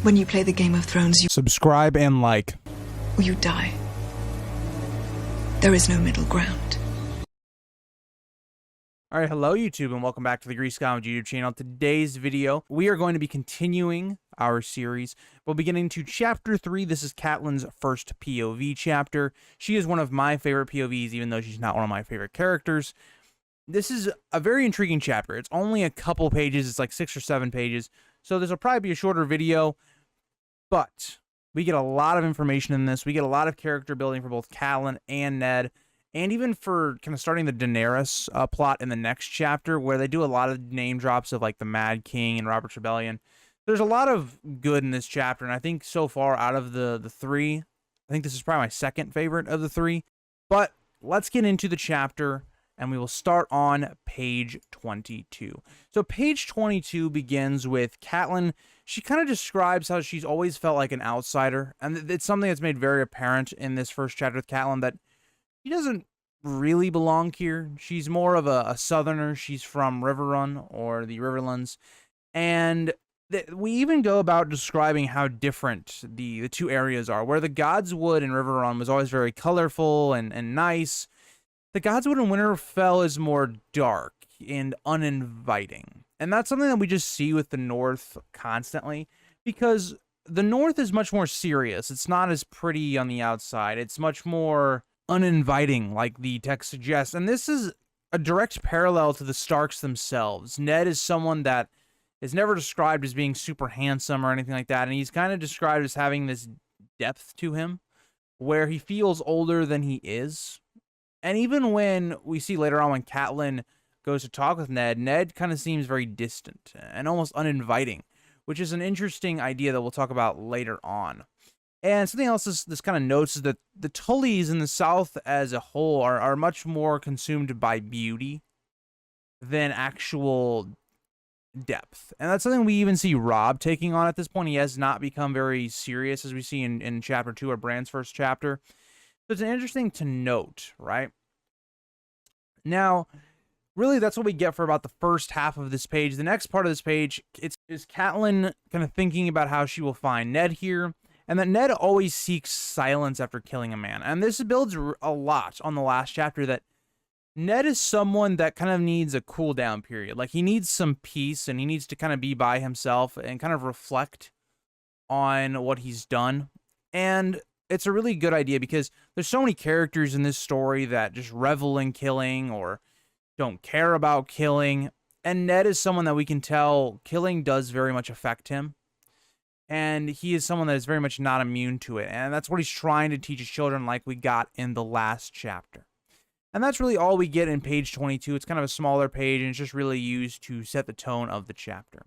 When you play the Game of Thrones, you Subscribe and like. or you die. There is no middle ground. Alright, hello YouTube and welcome back to the Grease Comedy YouTube channel. Today's video, we are going to be continuing our series. We'll be getting to Chapter 3. This is Catelyn's first POV chapter. She is one of my favorite POVs, even though she's not one of my favorite characters. This is a very intriguing chapter. It's only a couple pages. It's like 6 or 7 pages. So this will probably be a shorter video. But we get a lot of information in this. We get a lot of character building for both Catelyn and Ned. And even for kind of starting the Daenerys plot in the next chapter, where they do a lot of name drops of like the Mad King and Robert's Rebellion. There's a lot of good in this chapter, and I think so far out of the three, I think this is probably my second favorite of the three. But let's get into the chapter, and we will start on page 22. So page 22 begins with Catelyn. She kind of describes how she's always felt like an outsider, and it's something that's made very apparent in this first chapter with Catelyn, that she doesn't really belong here. She's more of a southerner. She's from Riverrun, or the Riverlands, and we even go about describing how different the two areas are, where the Godswood in Riverrun was always very colorful and nice. The Godswood in Winterfell is more dark and uninviting. And that's something that we just see with the North constantly, because the North is much more serious. It's not as pretty on the outside. It's much more uninviting, like the text suggests. And this is a direct parallel to the Starks themselves. Ned is someone that is never described as being super handsome or anything like that. And he's kind of described as having this depth to him, where he feels older than he is. And even when we see later on when Catelyn goes to talk with Ned, Ned kind of seems very distant and almost uninviting, which is an interesting idea that we'll talk about later on. And something else this kind of notes is that the Tullys in the South as a whole are much more consumed by beauty than actual depth. And that's something we even see Robb taking on at this point. He has not become very serious, as we see in chapter 2, or Bran's first chapter. So it's interesting to note, right? Now, really, that's what we get for about the first half of this page. The next part of this page, is Catelyn kind of thinking about how she will find Ned here, and that Ned always seeks silence after killing a man. And this builds a lot on the last chapter, that Ned is someone that kind of needs a cool down period. Like, he needs some peace, and he needs to kind of be by himself and kind of reflect on what he's done. And it's a really good idea, because there's so many characters in this story that just revel in killing or don't care about killing. And Ned is someone that we can tell killing does very much affect him. And he is someone that is very much not immune to it. And that's what he's trying to teach his children, like we got in the last chapter. And that's really all we get in page 22. It's kind of a smaller page, and it's just really used to set the tone of the chapter.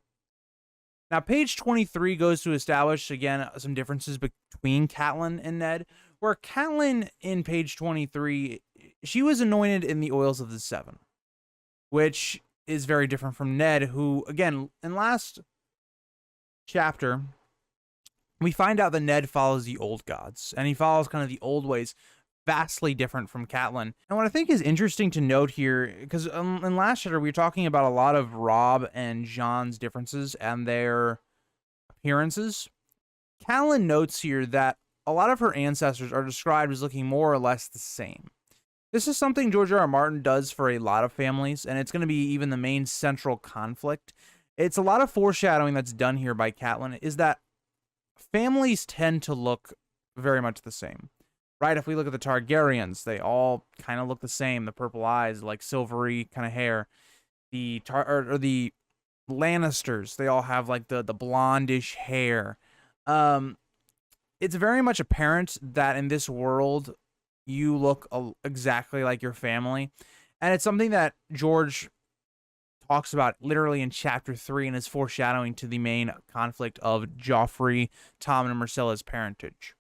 Now, page 23 goes to establish, again, some differences between Catelyn and Ned, where Catelyn in page 23, she was anointed in the oils of the Seven, which is very different from Ned, who, again, in last chapter, we find out that Ned follows the old gods, and he follows kind of the old ways, vastly different from Catelyn. And what I think is interesting to note here, because in last chapter we were talking about a lot of Robb and Jon's differences and their appearances, Catelyn notes here that a lot of her ancestors are described as looking more or less the same. This is something George R.R. Martin does for a lot of families, and it's going to be even the main central conflict. It's a lot of foreshadowing that's done here by Catelyn, is that families tend to look very much the same. Right, if we look at the Targaryens, they all kind of look the same. The purple eyes, like silvery kind of hair. The Lannisters, they all have like the blondish hair. It's very much apparent that in this world, you look exactly like your family. And it's something that George talks about literally in chapter 3 and is foreshadowing to the main conflict of Joffrey, Tom, and Myrcella's parentage.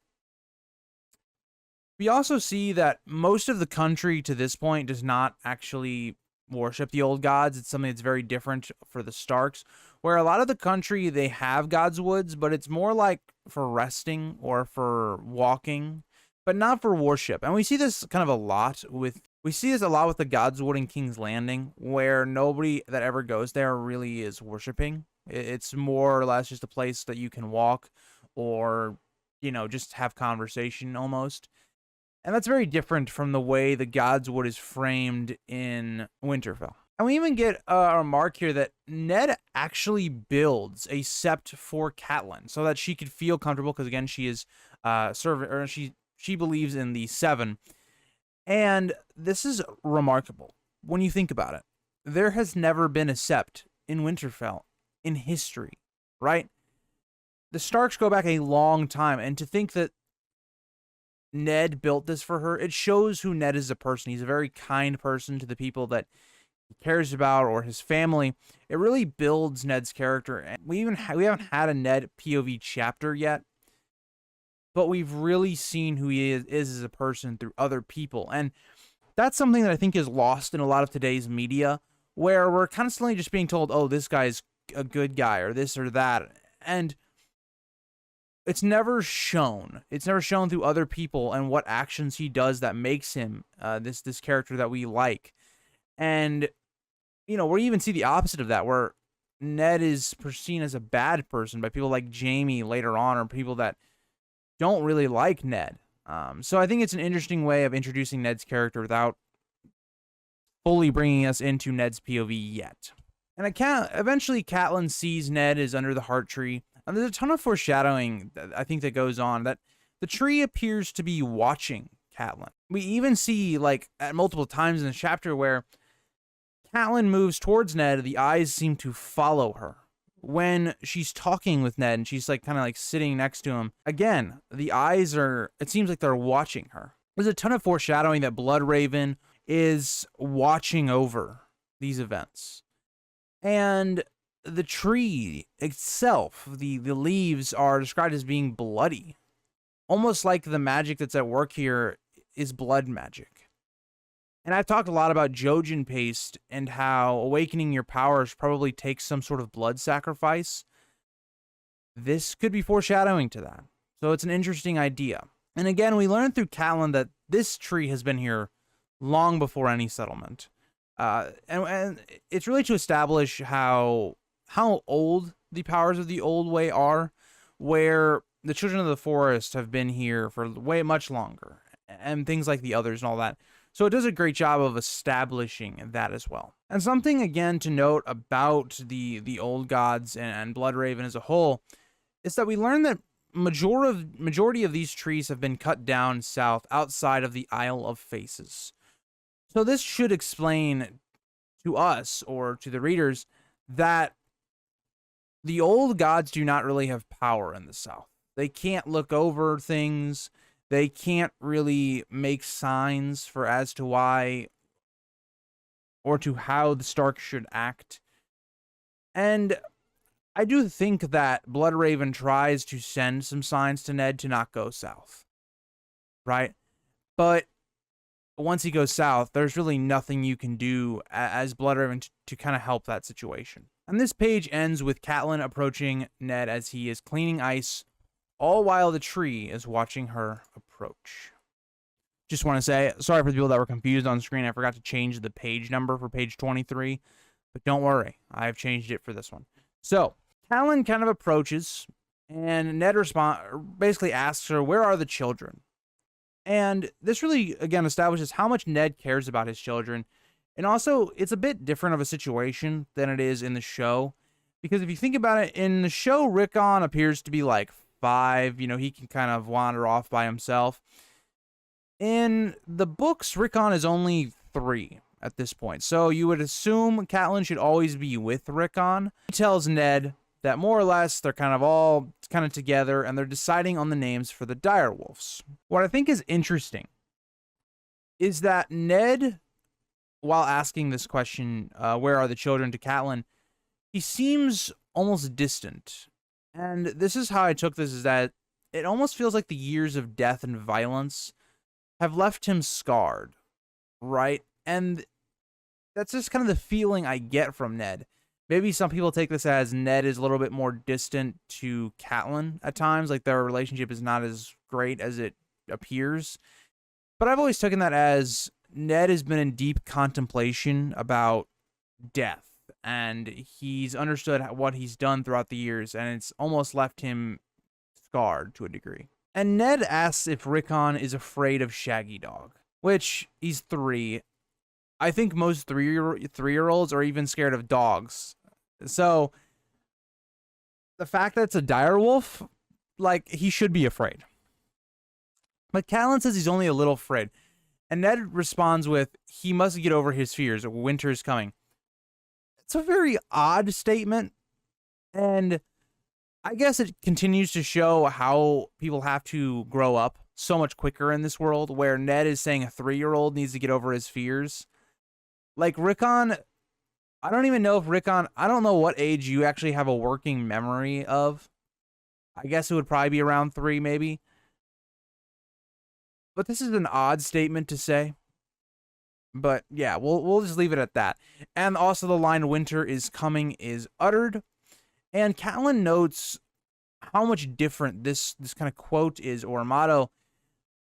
We also see that most of the country to this point does not actually worship the old gods. It's something that's very different for the Starks, where a lot of the country, they have Godswoods, but it's more like for resting or for walking, but not for worship. And we see this kind of a lot with We see this a lot with the Godswood and King's Landing, where nobody that ever goes there really is worshiping. It's more or less just a place that you can walk or, just have conversation almost. And that's very different from the way the Godswood is framed in Winterfell. And we even get a remark here that Ned actually builds a sept for Catelyn so that she could feel comfortable, because again, she is she believes in the Seven. And this is remarkable when you think about it. There has never been a sept in Winterfell in history, right? The Starks go back a long time, and to think that Ned built this for her, it shows who Ned is as a person. He's a very kind person to the people that he cares about, or his family. It really builds Ned's character. And we haven't had a Ned POV chapter yet, but we've really seen who he is as a person through other people. And that's something that I think is lost in a lot of today's media, where we're constantly just being told, oh, this guy's a good guy, or this or that. And it's never shown. It's never shown through other people and what actions he does that makes him this character that we like. And, we even see the opposite of that, where Ned is seen as a bad person by people like Jaime later on, or people that don't really like Ned. So I think it's an interesting way of introducing Ned's character without fully bringing us into Ned's POV yet. And eventually Catelyn sees Ned is under the heart tree. And there's a ton of foreshadowing that I think that goes on, that the tree appears to be watching Catelyn. We even see, at multiple times in the chapter, where Catelyn moves towards Ned, the eyes seem to follow her. When she's talking with Ned and she's kind of sitting next to him, again, the eyes it seems like they're watching her. There's a ton of foreshadowing that Bloodraven is watching over these events. And the tree itself, the leaves are described as being bloody. Almost like the magic that's at work here is blood magic. And I've talked a lot about Jojen paste and how awakening your powers probably takes some sort of blood sacrifice. This could be foreshadowing to that. So it's an interesting idea. And again, we learn through Catelyn that this tree has been here long before any settlement. And it's really to establish how old the powers of the Old Way are, where the Children of the Forest have been here for way much longer, and things like the Others and all that. So it does a great job of establishing that as well. And something, again, to note about the Old Gods and Bloodraven as a whole is that we learn that majority of these trees have been cut down south outside of the Isle of Faces. So this should explain to us, or to the readers, that the Old Gods do not really have power in the south. They can't look over things. They can't really make signs as to why or to how the Starks should act. And I do think that Bloodraven tries to send some signs to Ned to not go south, right? But once he goes south, there's really nothing you can do as Bloodraven to kind of help that situation. And this page ends with Catelyn approaching Ned as he is cleaning ice, all while the tree is watching her approach. Just want to say, sorry for the people that were confused on screen. I forgot to change the page number for page 23. But don't worry, I've changed it for this one. So, Catelyn kind of approaches, and Ned basically asks her, where are the children? And this really, again, establishes how much Ned cares about his children. And also, it's a bit different of a situation than it is in the show. Because if you think about it, in the show, Rickon appears to be 5. He can kind of wander off by himself. In the books, Rickon is only 3 at this point. So you would assume Catelyn should always be with Rickon. He tells Ned that more or less they're kind of all together, and they're deciding on the names for the Direwolves. What I think is interesting is that Ned, while asking this question, where are the children, to Catelyn, he seems almost distant. And this is how I took this, is that it almost feels like the years of death and violence have left him scarred, right? And that's just kind of the feeling I get from Ned. Maybe some people take this as Ned is a little bit more distant to Catelyn at times, like their relationship is not as great as it appears. But I've always taken that as Ned has been in deep contemplation about death and he's understood what he's done throughout the years, and it's almost left him scarred to a degree. And Ned asks if Rickon is afraid of Shaggy Dog, which he's 3. I think most three-year-olds are even scared of dogs. So the fact that it's a direwolf, like, he should be afraid. But Catelyn says he's only a little afraid. And Ned responds with, he must get over his fears. Winter's coming. It's a very odd statement. And I guess it continues to show how people have to grow up so much quicker in this world, where Ned is saying a 3-year-old needs to get over his fears. Like, Rickon, I don't even know if Rickon, I don't know what age you actually have a working memory of. I guess it would probably be around 3, maybe. But this is an odd statement to say. But yeah, we'll just leave it at that. And also the line "Winter is coming" is uttered. And Catelyn notes how much different this kind of quote is, or motto,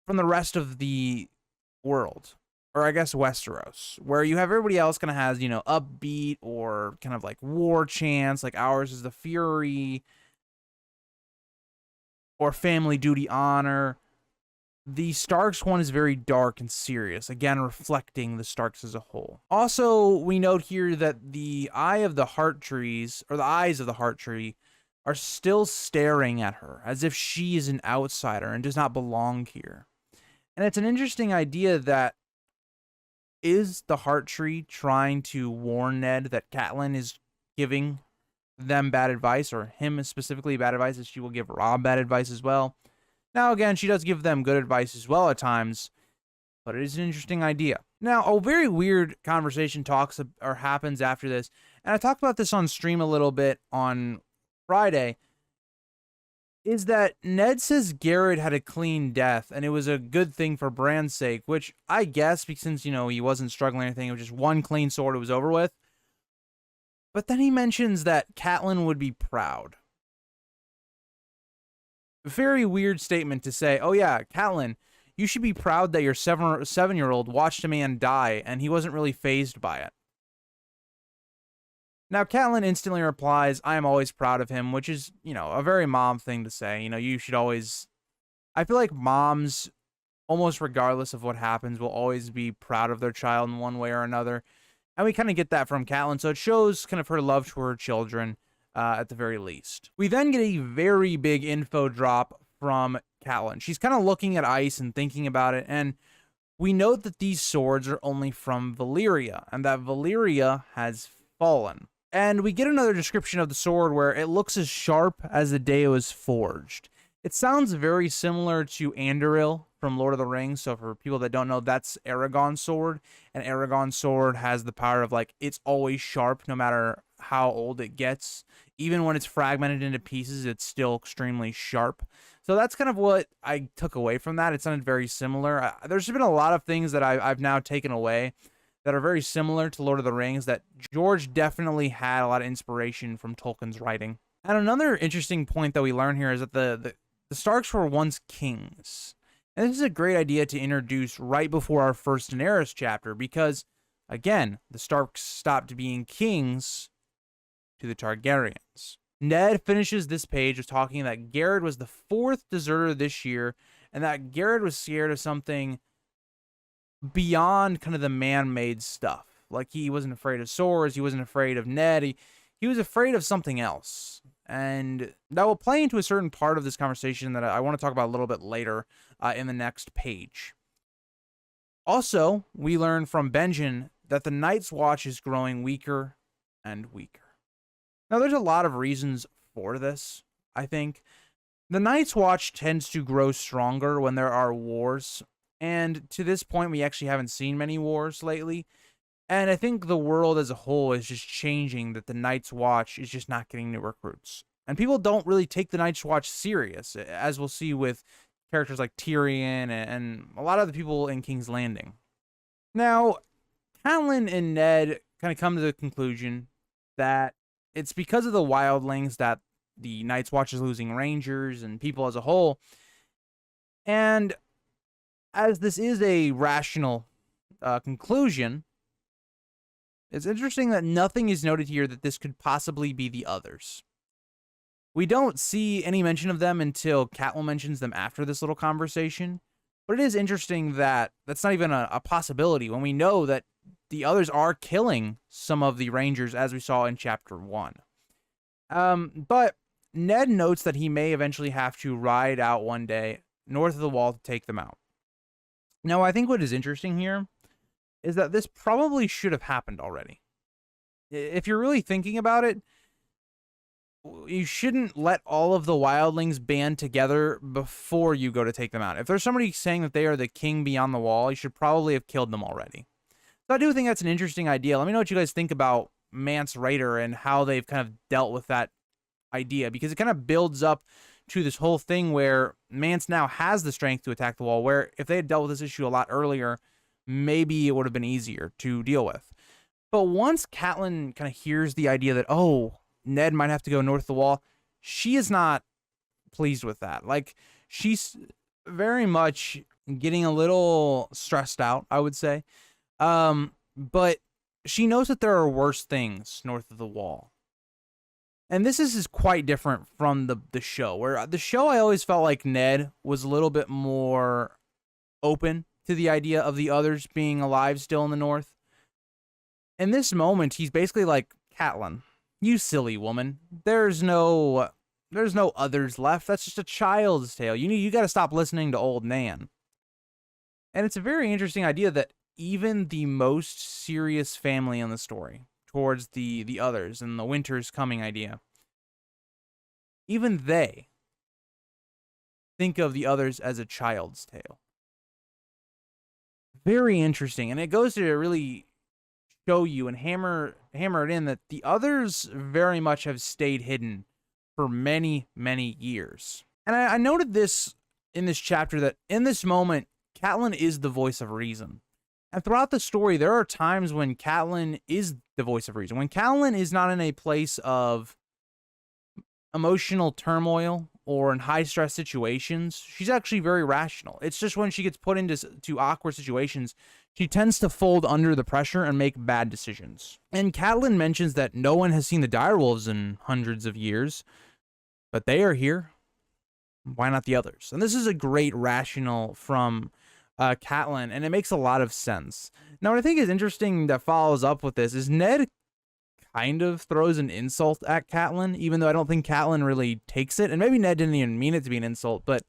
from the rest of the world. Or I guess Westeros, where you have everybody else kind of has, you know, upbeat or kind of like war chants, like ours is the Fury, or family duty honor. The Starks one is very dark and serious, again reflecting the Starks as a whole. Also, we note here that the eye of the heart trees, or the eyes of the heart tree, are still staring at her, as if she is an outsider and does not belong here. And it's an interesting idea that, is the heart tree trying to warn Ned that Catelyn is giving them bad advice, or him specifically bad advice, as she will give Robb bad advice as well? Now, again, she does give them good advice as well at times, but it is an interesting idea. Now, a very weird conversation happens after this, and I talked about this on stream a little bit on Friday, is that Ned says Garrett had a clean death, and it was a good thing for Bran's sake, which I guess, because since, you know, he wasn't struggling or anything, it was just one clean sword, it was over with. But then he mentions that Catelyn would be proud. Very weird statement to say, oh yeah, Catelyn, you should be proud that your 7-year-old watched a man die, and he wasn't really fazed by it. Now, Catelyn instantly replies, I am always proud of him, which is, you know, a very mom thing to say. You know, you should always... I feel like moms, almost regardless of what happens, will always be proud of their child in one way or another. And we kind of get that from Catelyn, so it shows kind of her love for her children, at the very least. We then get a very big info drop from Catelyn. She's kind of looking at ice and thinking about it, and we note that these swords are only from Valyria, and that Valyria has fallen. And we get another description of the sword where it looks as sharp as the day it was forged. It sounds very similar to Anduril from Lord of the Rings. So for people that don't know, that's Aragorn's sword. And Aragorn's sword has the power of, like, it's always sharp no matter how old it gets. Even when it's fragmented into pieces, it's still extremely sharp. So that's kind of what I took away from that. It sounded very similar. There's been a lot of things that I've now taken away that are very similar to Lord of the Rings, that George definitely had a lot of inspiration from Tolkien's writing. And another interesting point that we learn here is that the Starks were once kings. And this is a great idea to introduce right before our first Daenerys chapter, because, again, the Starks stopped being kings to the Targaryens. Ned finishes this page with talking that Garrett was the 4th deserter this year, and that Garrett was scared of something beyond kind of the man-made stuff. Like, he wasn't afraid of swords, he wasn't afraid of Ned, he was afraid of something else. And that will play into a certain part of this conversation that I want to talk about a little bit later in the next page. Also, we learn from Benjen that the Night's Watch is growing weaker and weaker. Now, there's a lot of reasons for this, I think. The Night's Watch tends to grow stronger when there are wars, and to this point, we actually haven't seen many wars lately. And I think the world as a whole is just changing, that the Night's Watch is just not getting new recruits. And people don't really take the Night's Watch serious, as we'll see with characters like Tyrion and a lot of the people in King's Landing. Now, Catelyn and Ned kind of come to the conclusion that it's because of the wildlings that the Night's Watch is losing rangers and people as a whole. And as this is a rational conclusion, It's interesting that nothing is noted here that this could possibly be the others. We don't see any mention of them until Catelyn mentions them after this little conversation. But it is interesting that that's not even a possibility when we know that the others are killing some of the Rangers, as we saw in Chapter 1. But Ned notes that he may eventually have to ride out one day north of the wall to take them out. Now, I think what is interesting here is that this probably should have happened already. If you're really thinking about it, you shouldn't let all of the wildlings band together before you go to take them out. If there's somebody saying that they are the king beyond the wall, you should probably have killed them already. So I do think that's an interesting idea. Let me know what you guys think about Mance Rayder and how they've kind of dealt with that idea, because it kind of builds up to this whole thing where Mance now has the strength to attack the wall, where if they had dealt with this issue a lot earlier, maybe it would have been easier to deal with. But once Catelyn kind of hears the idea that, oh, Ned might have to go north of the wall, she is not pleased with that. Like, she's very much getting a little stressed out, I would say. But she knows that there are worse things north of the wall. And this is quite different from the show, where the show I always felt like Ned was a little bit more open to the idea of the others being alive still in the north. In this moment, he's basically like, Catelyn, you silly woman. There's no others left. That's just a child's tale. You got to stop listening to old Nan. And it's a very interesting idea that even the most serious family in the story, towards the others and the winter's coming idea, even they think of the others as a child's tale. Very interesting. And it goes to really show you and hammer it in that the others very much have stayed hidden for many, many years. And I noted this in this chapter, that in this moment, Catelyn is the voice of reason. And throughout the story, there are times when Catelyn is the voice of reason. When Catelyn is not in a place of emotional turmoil or in high-stress situations, she's actually very rational. It's just when she gets put into awkward situations, she tends to fold under the pressure and make bad decisions. And Catelyn mentions that no one has seen the Direwolves in hundreds of years, but they are here. Why not the others? And this is a great rationale from Catelyn, and it makes a lot of sense. Now, what I think is interesting that follows up with this is Ned kind of throws an insult at Catelyn, even though I don't think Catelyn really takes it. And maybe Ned didn't even mean it to be an insult, but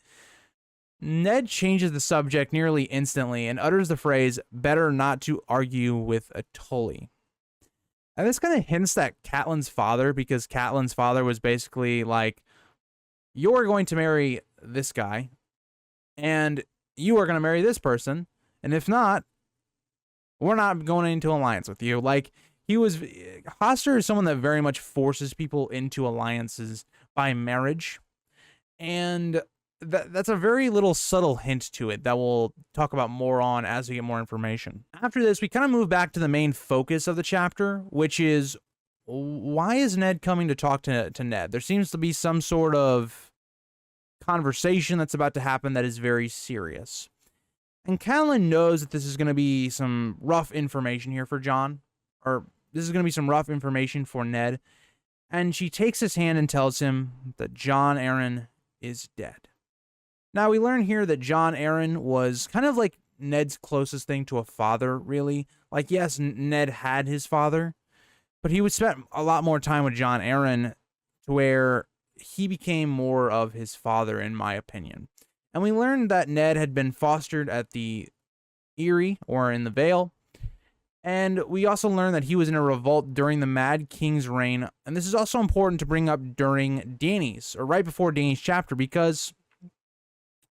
Ned changes the subject nearly instantly and utters the phrase, better not to argue with a Tully. And this kind of hints at Catelyn's father, because Catelyn's father was basically like, you're going to marry this guy, and you are going to marry this person, and if not, we're not going into alliance with you. Like, Hoster is someone that very much forces people into alliances by marriage, and that's a very little subtle hint to it that we'll talk about more on as we get more information. After this, we kind of move back to the main focus of the chapter, which is, why is Ned coming to talk to Ned? There seems to be some sort of conversation that's about to happen that is very serious. And Catelyn knows that this is going to be some rough information here for Jon, or this is going to be some rough information for Ned, and she takes his hand and tells him that Jon Arryn is dead. Now, we learn here that Jon Arryn was kind of like Ned's closest thing to a father, really. Like, yes, Ned had his father, but he would spend a lot more time with Jon Arryn, to where he became more of his father, in my opinion. And we learned that Ned had been fostered at the Eyrie, or in the Vale. And we also learned that he was in a revolt during the Mad King's reign. And this is also important to bring up during Dany's, or right before Dany's chapter, because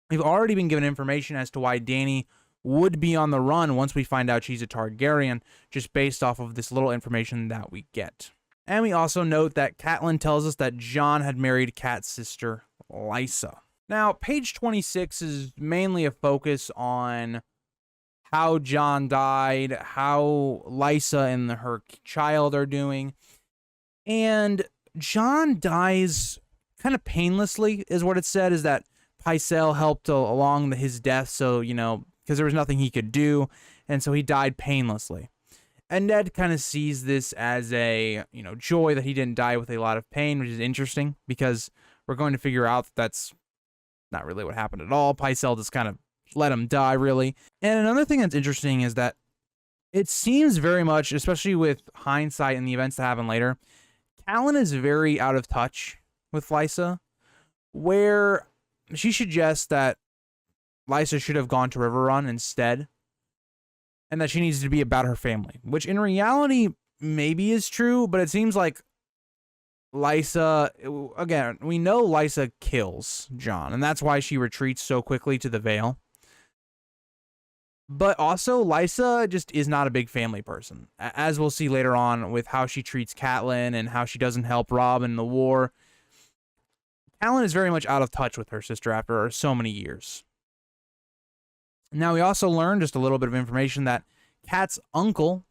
we've already been given information as to why Dany would be on the run once we find out she's a Targaryen, just based off of this little information that we get. And we also note that Catelyn tells us that Jon had married Cat's sister, Lysa. Now, page 26 is mainly a focus on how Jon died, how Lysa and her child are doing. And Jon dies kind of painlessly, is what it said, is that Pycelle helped along his death, so, because there was nothing he could do, and so he died painlessly. And Ned kind of sees this as a, joy that he didn't die with a lot of pain, which is interesting because we're going to figure out that that's not really what happened at all. Pycelle just kind of let him die, really. And another thing that's interesting is that it seems very much, especially with hindsight and the events that happen later, Catelyn is very out of touch with Lysa, where she suggests that Lysa should have gone to Riverrun instead, and that she needs to be about her family, which in reality maybe is true, but it seems like Lysa, again, we know Lysa kills Jon, and that's why she retreats so quickly to the Vale. But also, Lysa just is not a big family person, as we'll see later on with how she treats Catelyn and how she doesn't help Robb in the war. Catelyn is very much out of touch with her sister after so many years. Now, we also learned just a little bit of information that Cat's uncle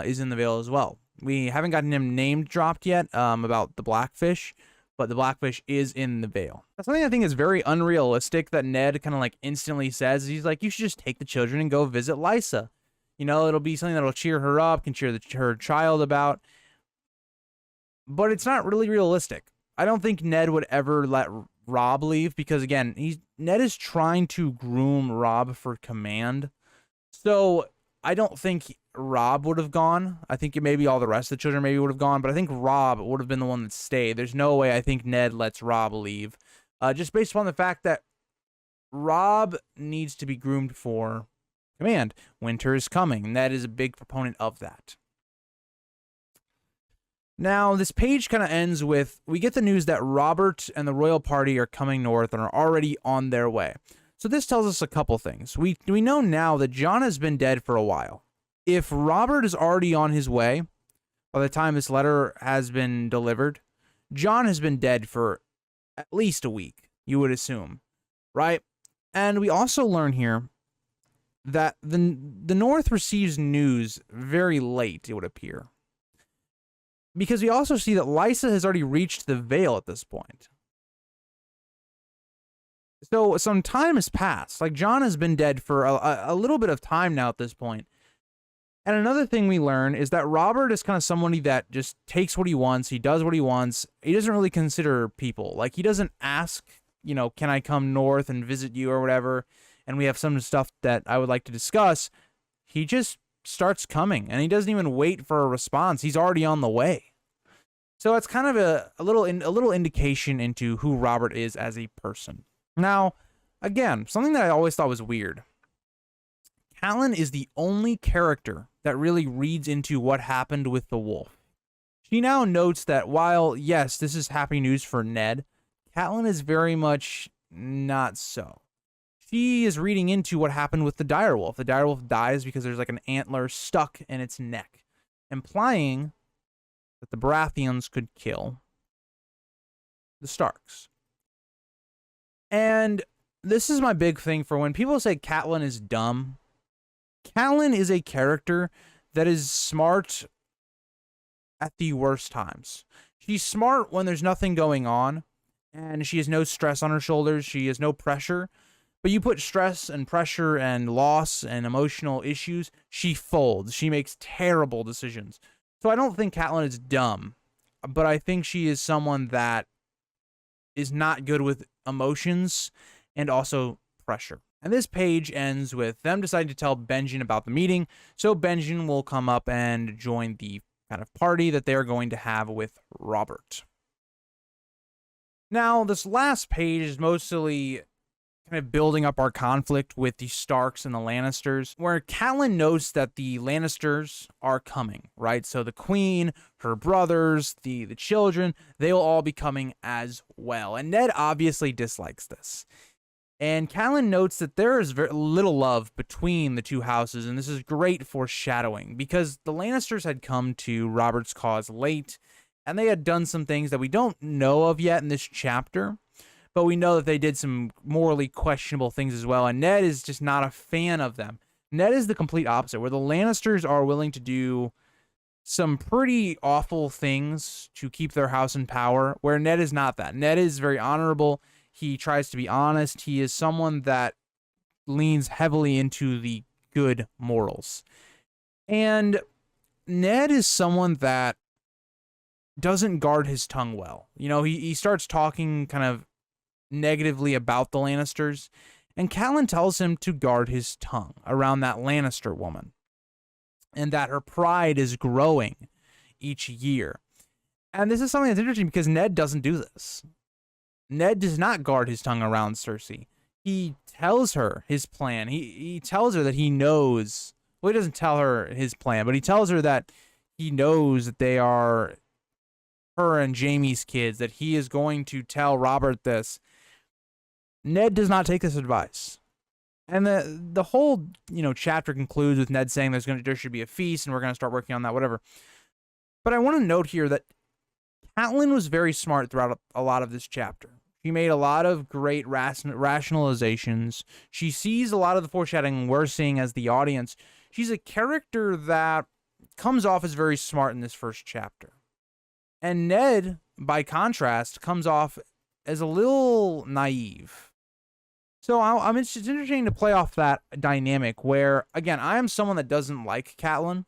is in the Vale as well. We haven't gotten him name dropped yet about the Blackfish, but the Blackfish is in the Vale. That's something I think is very unrealistic that Ned kind of like instantly says. He's like, you should just take the children and go visit Lysa. It'll be something that'll cheer her up, can cheer her child about. But it's not really realistic. I don't think Ned would ever let Robb leave because, again, Ned is trying to groom Robb for command. So I don't think Robb would have gone. I think maybe all the rest of the children maybe would have gone, but I think Robb would have been the one that stayed. There's no way I think Ned lets Robb leave. Just based upon the fact that Robb needs to be groomed for command. Winter is coming. Ned is a big proponent of that. Now, this page kind of ends with, we get the news that Robert and the royal party are coming north and are already on their way. So this tells us a couple things. We know now that Jon has been dead for a while. If Robert is already on his way, by the time this letter has been delivered, Jon has been dead for at least a week, you would assume, right? And we also learn here that the North receives news very late, it would appear. Because we also see that Lysa has already reached the Vale at this point. So some time has passed. Like, Jon has been dead for a little bit of time now at this point. And another thing we learn is that Robert is kind of somebody that just takes what he wants. He does what he wants. He doesn't really consider people. Like, he doesn't ask, can I come north and visit you or whatever? And we have some stuff that I would like to discuss. He just starts coming, and he doesn't even wait for a response. He's already on the way. So it's kind of a little indication into who Robert is as a person. Now, again, something that I always thought was weird. Catelyn is the only character that really reads into what happened with the wolf. She now notes that while, yes, this is happy news for Ned, Catelyn is very much not so. She is reading into what happened with the direwolf. The direwolf dies because there's like an antler stuck in its neck, implying that the Baratheons could kill the Starks. And this is my big thing for when people say Catelyn is dumb. Catelyn is a character that is smart at the worst times. She's smart when there's nothing going on, and she has no stress on her shoulders. She has no pressure. But you put stress and pressure and loss and emotional issues, she folds. She makes terrible decisions. So I don't think Catelyn is dumb, but I think she is someone that is not good with emotions and also pressure. And this page ends with them deciding to tell Benjen about the meeting. So Benjen will come up and join the kind of party that they're going to have with Robert. Now, this last page is mostly kind of building up our conflict with the Starks and the Lannisters, where Catelyn knows that the Lannisters are coming, right? So the Queen, her brothers, the children, they will all be coming as well. And Ned obviously dislikes this. And Catelyn notes that there is very little love between the two houses, and this is great foreshadowing, because the Lannisters had come to Robert's cause late, and they had done some things that we don't know of yet in this chapter, but we know that they did some morally questionable things as well, and Ned is just not a fan of them. Ned is the complete opposite, where the Lannisters are willing to do some pretty awful things to keep their house in power, where Ned is not that. Ned is very honorable. He tries to be honest. He is someone that leans heavily into the good morals. And Ned is someone that doesn't guard his tongue well. You know, he starts talking kind of negatively about the Lannisters, and Catelyn tells him to guard his tongue around that Lannister woman, and that her pride is growing each year. And this is something that's interesting because Ned doesn't do this. Ned does not guard his tongue around Cersei. He tells her his plan. He tells her that he knows. Well, he doesn't tell her his plan, but he tells her that he knows that they are her and Jaime's kids, that he is going to tell Robert this. Ned does not take this advice. And the whole, chapter concludes with Ned saying there should be a feast and we're going to start working on that, whatever. But I want to note here that Catelyn was very smart throughout a lot of this chapter. She made a lot of great rationalizations. She sees a lot of the foreshadowing we're seeing as the audience. She's a character that comes off as very smart in this first chapter. And Ned, by contrast, comes off as a little naive. So it's interesting to play off that dynamic where, again, I am someone that doesn't like Catelyn,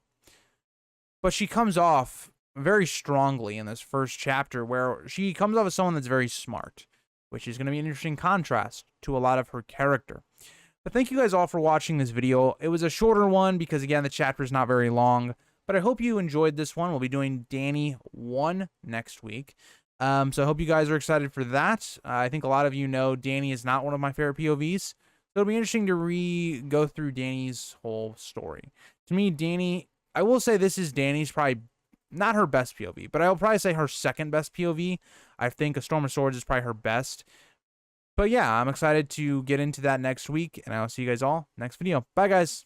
but she comes off very strongly in this first chapter where she comes off as someone that's very smart, which is going to be an interesting contrast to a lot of her character. But thank you guys all for watching this video. It was a shorter one because, again, the chapter is not very long, but I hope you enjoyed this one. We'll be doing Dany 1 next week. So I hope you guys are excited for that. I think a lot of you know Dany is not one of my favorite POVs. So it'll be interesting to go through Dany's whole story. To me, Dany, I will say this is Dany's probably not her best POV, but I'll probably say her second best POV. I think A Storm of Swords is probably her best. But yeah, I'm excited to get into that next week, and I'll see you guys all next video. Bye, guys.